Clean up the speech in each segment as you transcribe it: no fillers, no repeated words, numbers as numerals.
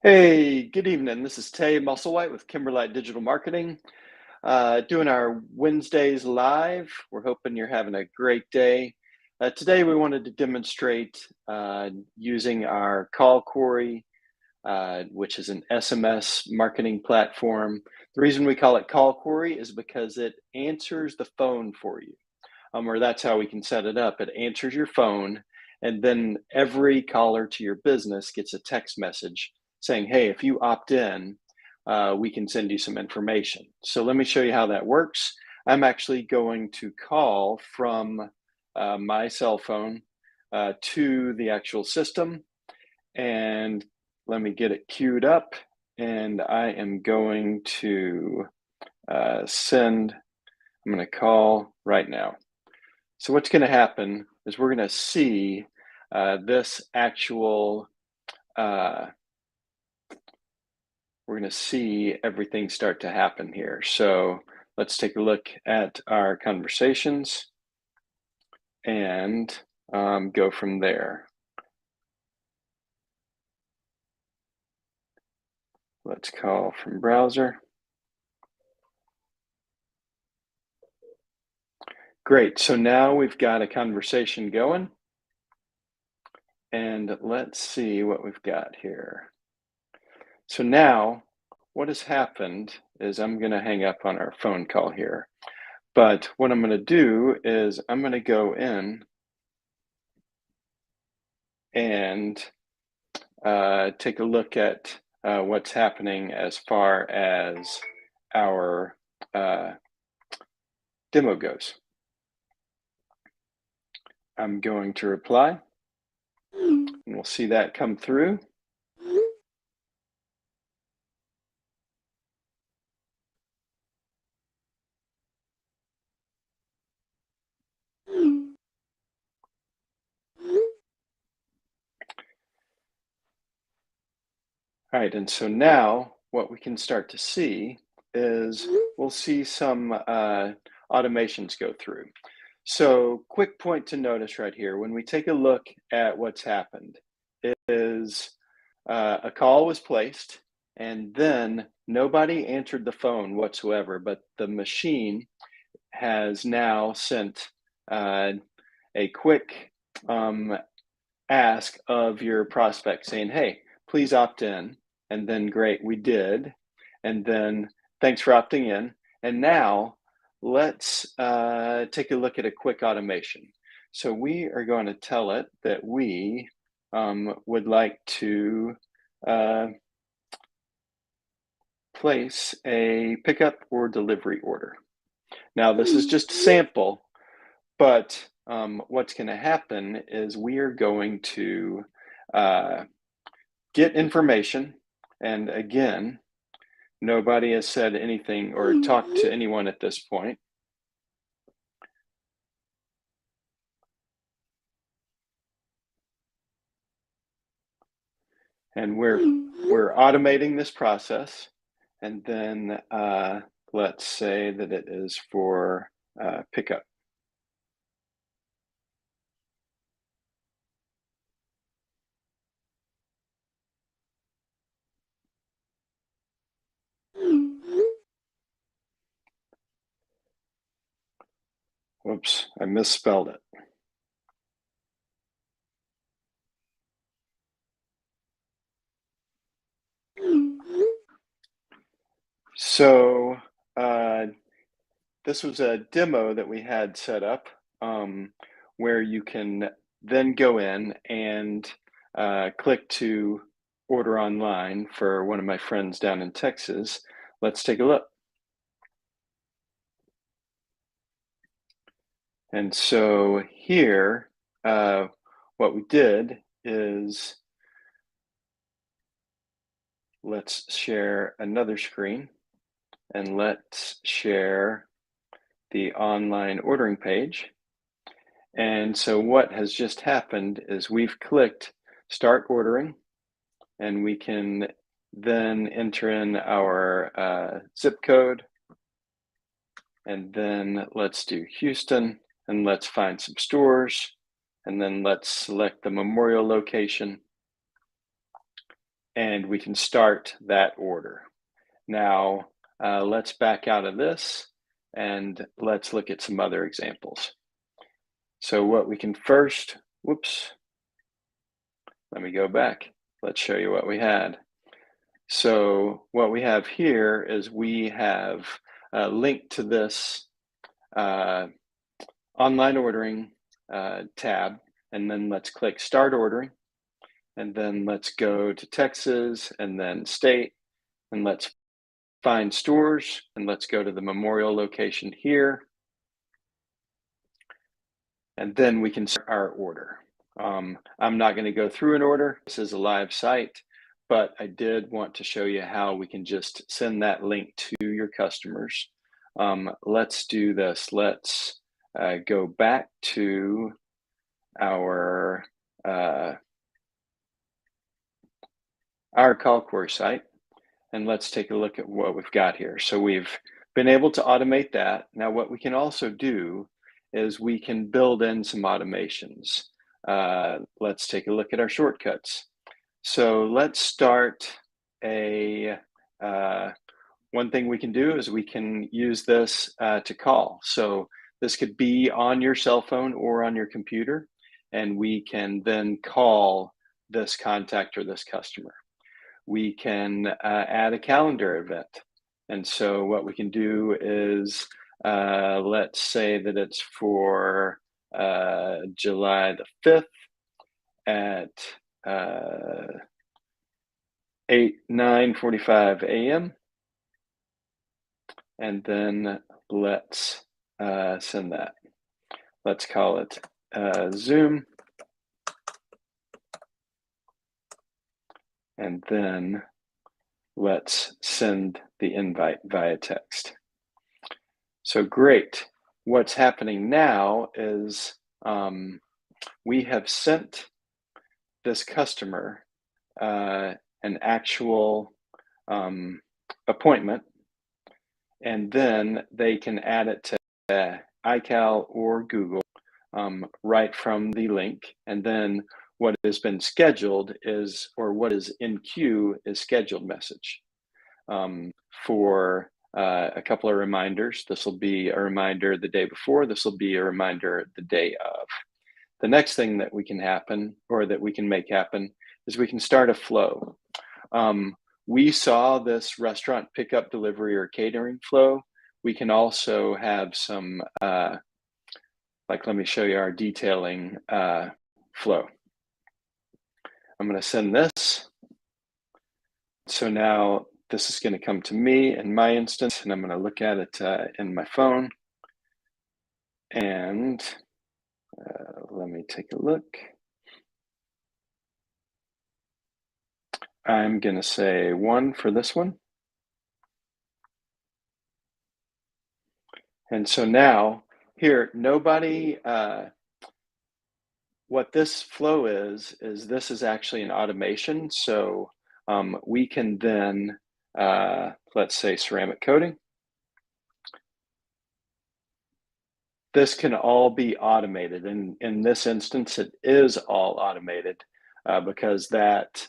Hey, good evening. This is Tay Musselwhite with Kimberlite Digital Marketing. Doing our Wednesdays live. We're hoping you're having a great day. Today, we wanted to demonstrate using our Call Corey, which is an SMS marketing platform. The reason we call it Call Corey is because it answers the phone for you, or that's how we can set it up. It answers your phone, and then every caller to your business gets a text message saying, "Hey, if you opt in, we can send you some information." So let me show you how that works. I'm actually going to call from my cell phone to the actual system, and let me get it queued up. And I am going to send, I'm going to call right now. So what's going to happen is we're going to see this actual, uh, we're going to see everything start to happen here. So let's take a look at our conversations and go from there. Let's call from browser. Great. So now we've got a conversation going. And let's see what we've got here. So now what has happened is I'm going to hang up on our phone call here. But what I'm going to do is I'm going to go in and take a look at what's happening as far as our demo goes. I'm going to reply, and we'll see that come through. All right, and so now what we can start to see is we'll see some automations go through. So quick point to notice right here, when we take a look at what's happened, is a call was placed and then nobody answered the phone whatsoever, but the machine has now sent a quick ask of your prospect saying, "Hey, please opt in." And then, great, we did. And then, thanks for opting in. And now, let's take a look at a quick automation. So, we are going to tell it that we would like to uh, place a pickup or delivery order. Now, this is just a sample, but what's going to happen is we are going to uh, get information. And again, nobody has said anything or talked to anyone at this point. And we're automating this process. And then let's say that it is for pickup. Whoops, I misspelled it. So this was a demo that we had set up where you can then go in and click to order online for one of my friends down in Texas. Let's take a look. And so here, what we did is let's share another screen and let's share the online ordering page. And so what has just happened is we've clicked start ordering, and we can then enter in our zip code, and then let's do Houston, and let's find some stores, and then let's select the Memorial location, and we can start that order. Now, let's back out of this and let's look at some other examples. So what we can first, whoops, let me go back. Let's show you what we had. So what we have here is we have a link to this online ordering tab, and then let's click Start Ordering, and then let's go to Texas and then state, and let's find stores, and let's go to the Memorial location here, and then we can start our order. I'm not going to go through an order. This is a live site, but I did want to show you how we can just send that link to your customers. Let's do this. Let's go back to our call query site, and let's take a look at what we've got here. So we've been able to automate that. Now what we can also do is we can build in some automations. Let's take a look at our shortcuts. So let's start one thing we can do is we can use this to call. So this could be on your cell phone or on your computer, and we can then call this contact or this customer. We can add a calendar event. And so what we can do is, let's say that it's for July the 5th at 9:45 a.m. And then let's send that. Let's call it Zoom. And then let's send the invite via text. So great. What's happening now is we have sent this customer an actual appointment, and then they can add it to iCal or Google right from the link. And then what has been scheduled is, or what is in queue is scheduled message for a couple of reminders. This will be a reminder the day before. This will be a reminder the day of. The next thing that we can happen, or that we can make happen, is we can start a flow. We saw this restaurant pickup, delivery, or catering flow. We can also have some, like, let me show you our detailing flow. I'm going to send this. So now this is going to come to me in my instance, and I'm going to look at it in my phone. And let me take a look. I'm going to say 1 for this one. And so now here, nobody, what this flow is this is actually an automation. So we can then, let's say ceramic coating. This can all be automated. And in this instance, it is all automated because that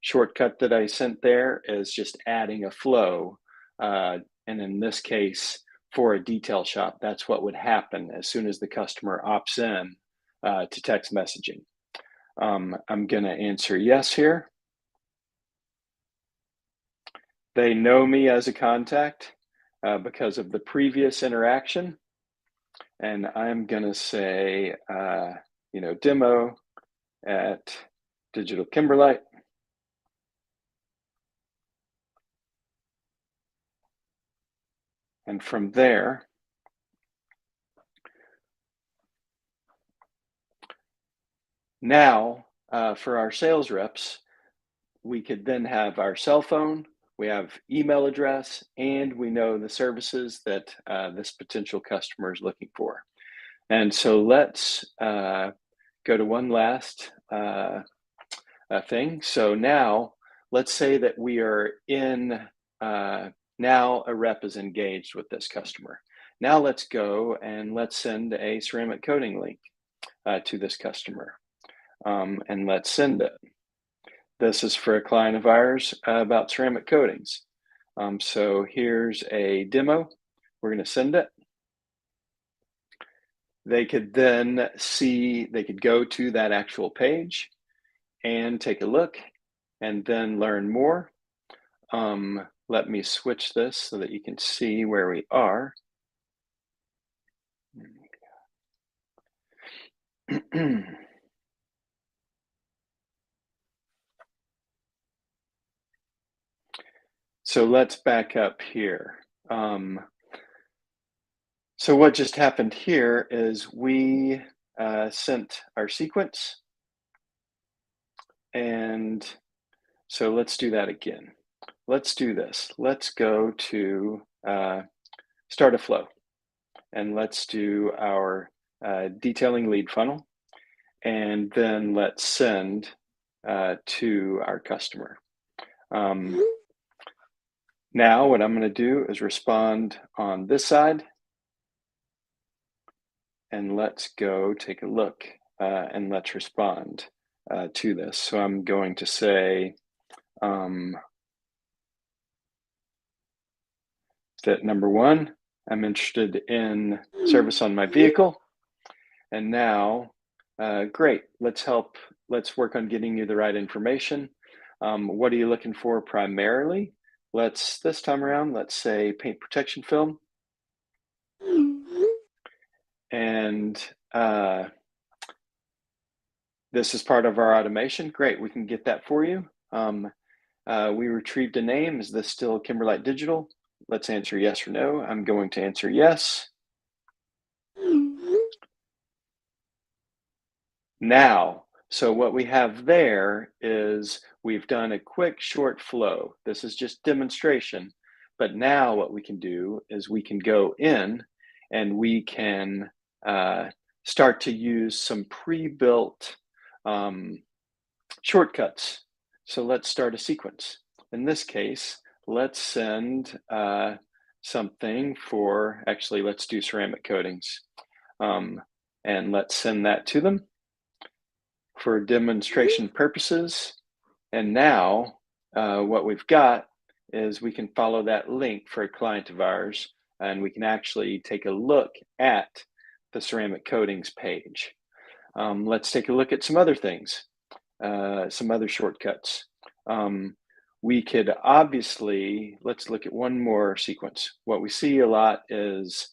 shortcut that I sent there is just adding a flow. And in this case, for a detail shop, that's what would happen as soon as the customer opts in to text messaging. I'm going to answer yes here. They know me as a contact because of the previous interaction. And I'm going to say, demo at Digital Kimberlite. And from there, now for our sales reps, we could then have our cell phone, we have email address, and we know the services that this potential customer is looking for. And so let's go to one last thing. So now let's say that we are in, now a rep is engaged with this customer. Now let's go and let's send a ceramic coating link to this customer. And let's send it. This is for a client of ours about ceramic coatings. So here's a demo. We're going to send it. They could then see, they could go to that actual page and take a look and then learn more. Let me switch this so that you can see where we are. So let's back up here. So what just happened here is we sent our sequence, and so let's do that again. Let's do this. Let's go to start a flow, and let's do our detailing lead funnel, and then let's send to our customer. Now what I'm going to do is respond on this side, and let's go take a look and let's respond to this. So I'm going to say that number one, I'm interested in service on my vehicle. And now, great, let's work on getting you the right information. What are you looking for primarily? This time around, let's say paint protection film. And this is part of our automation. Great, we can get that for you. We retrieved a name. Is this still Kimberlite Digital? Let's answer yes or no. I'm going to answer yes. Now, so what we have there is we've done a quick short flow. This is just demonstration, but now what we can do is we can go in and we can start to use some pre-built shortcuts. So let's start a sequence. In this case, let's send something for, actually, let's do ceramic coatings. And let's send that to them for demonstration purposes. And now what we've got is we can follow that link for a client of ours, and we can actually take a look at the ceramic coatings page. Let's take a look at some other things, some other shortcuts. We could obviously, let's look at one more sequence. What we see a lot is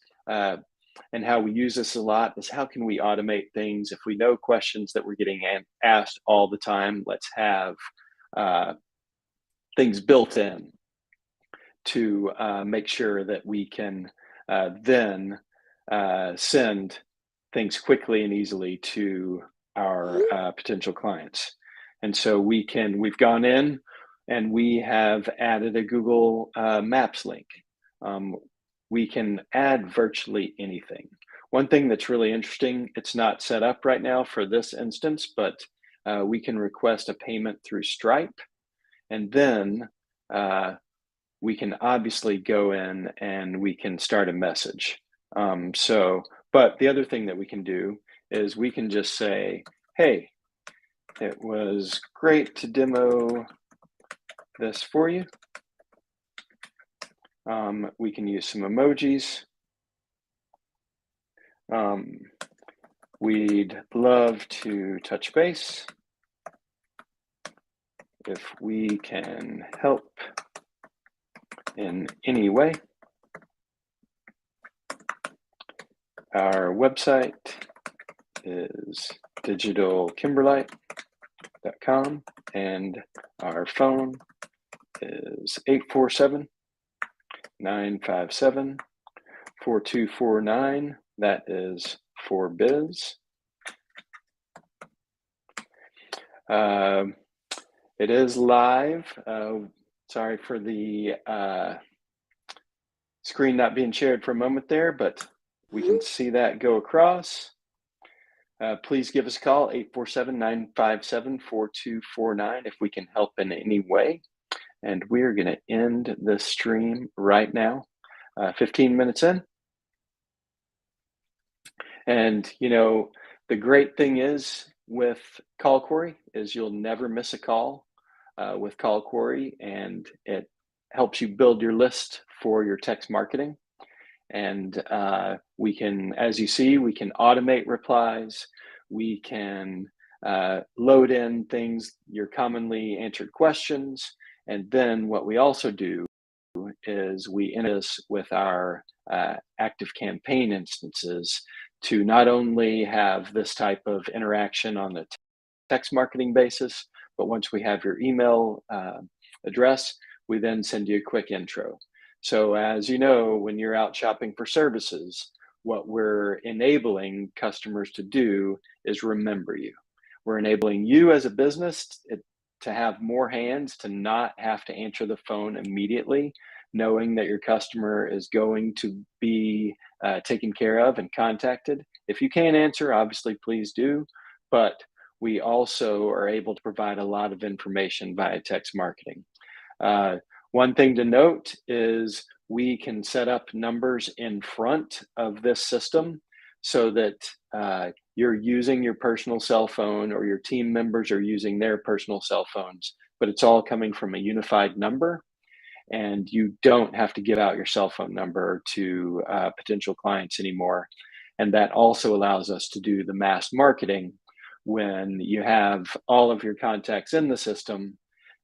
and how we use this a lot is how can we automate things? If we know questions that we're getting asked all the time, let's have things built in to make sure that we can then send things quickly and easily to our potential clients. And so we've gone in and we have added a Google Maps link. We can add virtually anything. One thing that's really interesting, it's not set up right now for this instance, but we can request a payment through Stripe, and then we can obviously go in and we can start a message. But the other thing that we can do is we can just say, hey, it was great to demo this for you. We can use some emojis. We'd love to touch base. If we can help in any way, our website is digitalkimberlite.com and our phone is 847-957-4249. That is for biz. It is live. Sorry for the screen not being shared for a moment there, but we can see that go across. Please give us a call, 847-957-4249 if we can help in any way. And we're going to end this stream right now, 15 minutes in. And, you know, the great thing is with Call Corey is you'll never miss a call. with Call Query, and it helps you build your list for your text marketing. And we can, as you see, we can automate replies. We can load in things, your commonly answered questions. And then what we also do is we enter this with our active campaign instances to not only have this type of interaction on the text marketing basis, but once we have your email address, we then send you a quick intro. So as you know, when you're out shopping for services, what we're enabling customers to do is remember you. We're enabling you as a business to have more hands, to not have to answer the phone immediately, knowing that your customer is going to be taken care of and contacted. If you can't answer, obviously, please do. But we also are able to provide a lot of information via text marketing. One thing to note is we can set up numbers in front of this system so that you're using your personal cell phone or your team members are using their personal cell phones, but it's all coming from a unified number. And you don't have to give out your cell phone number to potential clients anymore. And that also allows us to do the mass marketing when you have all of your contacts in the system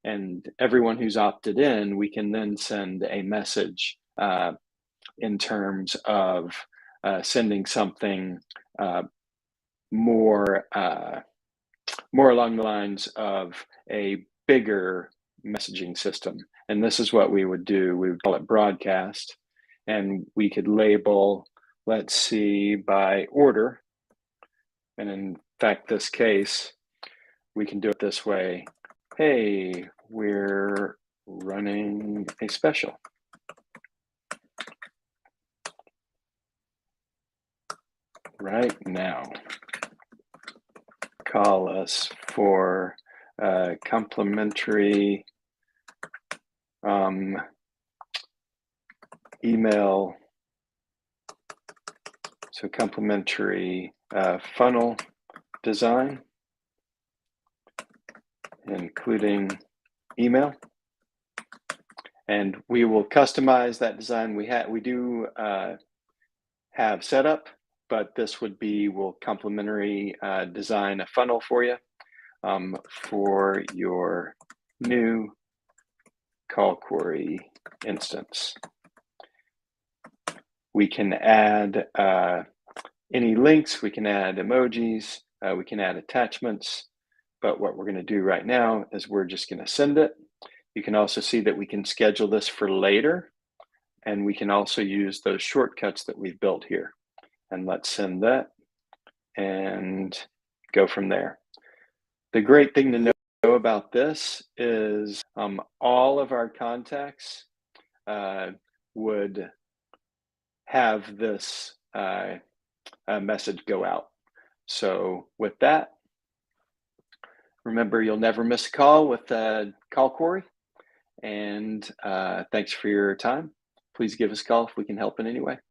and everyone who's opted in, we can then send a message in terms of sending something more along the lines of a bigger messaging system. And this is what we would do. We would call it broadcast, and we could label, let's see, by order. And in fact, this case, we can do it this way. Hey, we're running a special. Right now. Call us for complimentary email. So complimentary funnel design, including email. And we will customize that design. We do have setup, but this would be, we'll complimentary design a funnel for you for your new Call Query instance. We can add any links, we can add emojis, we can add attachments, but what we're going to do right now is we're just going to send it. You can also see that we can schedule this for later, and we can also use those shortcuts that we've built here. And let's send that and go from there. The great thing to know about this is all of our contacts would have this message go out. So with that, remember, you'll never miss a call with Call Query. And thanks for your time. Please give us a call if we can help in any way.